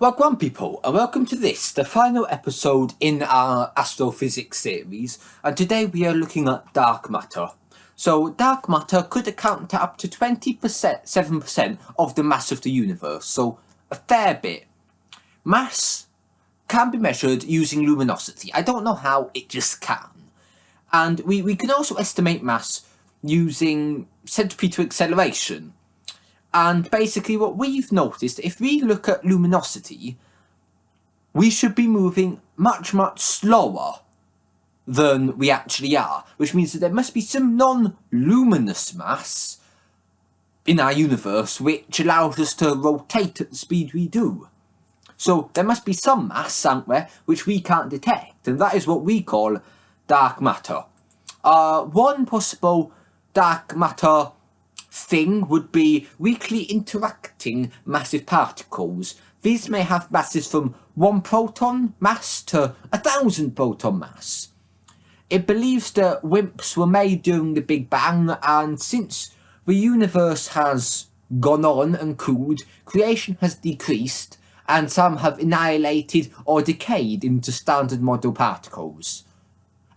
Wagwan people, and welcome to this, the final episode in our astrophysics series, and today we are looking at dark matter. So dark matter could account to up to 7% of the mass of the universe, so a fair bit. Mass can be measured using luminosity. I don't know how, it just can. And we can also estimate mass using centripetal acceleration. And basically what we've noticed, if we look at luminosity, we should be moving much slower than we actually are, which means that there must be some non-luminous mass in our universe which allows us to rotate at the speed we do. So there must be some mass somewhere which we can't detect, and that is what we call dark matter. One possible dark matter thing would be weakly interacting massive particles. These may have masses from 1 proton mass to 1,000 proton mass. It believes that WIMPs were made during the Big Bang, and since the universe has gone on and cooled, creation has decreased, and some have annihilated or decayed into standard model particles.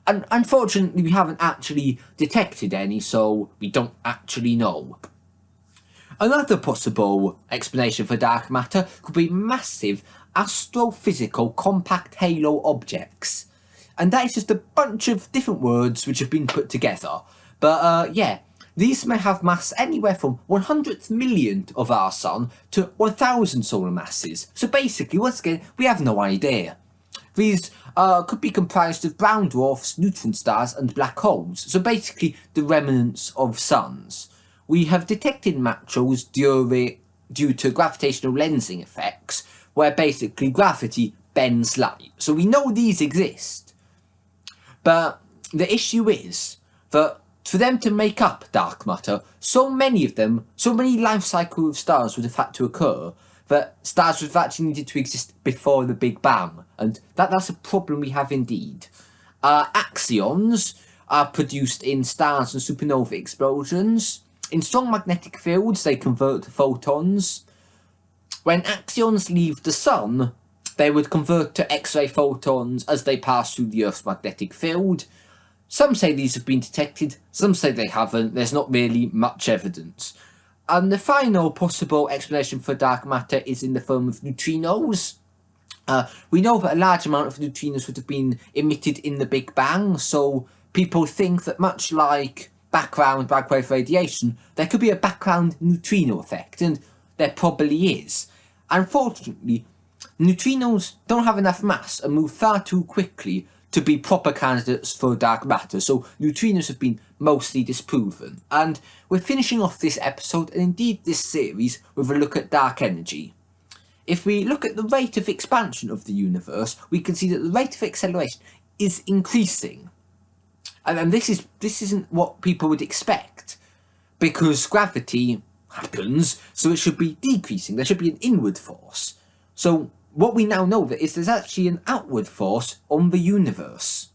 And unfortunately, we haven't actually detected any, so we don't actually know. Another possible explanation for dark matter could be massive astrophysical compact halo objects. And that is just a bunch of different words which have been put together. But yeah, these may have mass anywhere from 100th millionth of our sun to 1,000 solar masses. So basically, once again, we have no idea. These could be comprised of brown dwarfs, neutron stars, and black holes, so basically the remnants of suns. We have detected macros due to gravitational lensing effects, where basically gravity bends light, so we know these exist. But the issue is that for them to make up dark matter, so many life cycles of stars would have had to occur, that stars would have actually needed to exist before the Big Bang, and that's a problem we have indeed. Axions are produced in stars and supernova explosions. In strong magnetic fields, they convert to photons. When axions leave the sun, they would convert to X-ray photons as they pass through the Earth's magnetic field. Some say these have been detected, some say they haven't. There's not really much evidence. And the final possible explanation for dark matter is in the form of neutrinos. We know that a large amount of neutrinos would have been emitted in the Big Bang, so people think that much like background microwave radiation, there could be a background neutrino effect, and there probably is. Unfortunately, neutrinos don't have enough mass and move far too quickly to be proper candidates for dark matter, so neutrinos have been mostly disproven. And we're finishing off this episode, and indeed this series, with a look at dark energy. If we look at the rate of expansion of the universe, we can see that the rate of acceleration is increasing. And this isn't what people would expect, because gravity happens, so it should be decreasing. There should be an inward force. So what we now know is there's actually an outward force on the universe.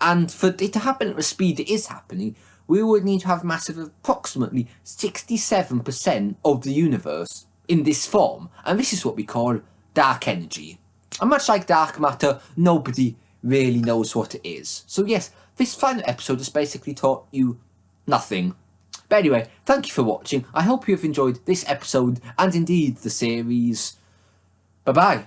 And for it to happen at the speed it is happening, we would need to have mass of approximately 67% of the universe in this form. And this is what we call dark energy. And much like dark matter, nobody really knows what it is. So yes, this final episode has basically taught you nothing. But anyway, thank you for watching. I hope you have enjoyed this episode and indeed the series. Bye bye.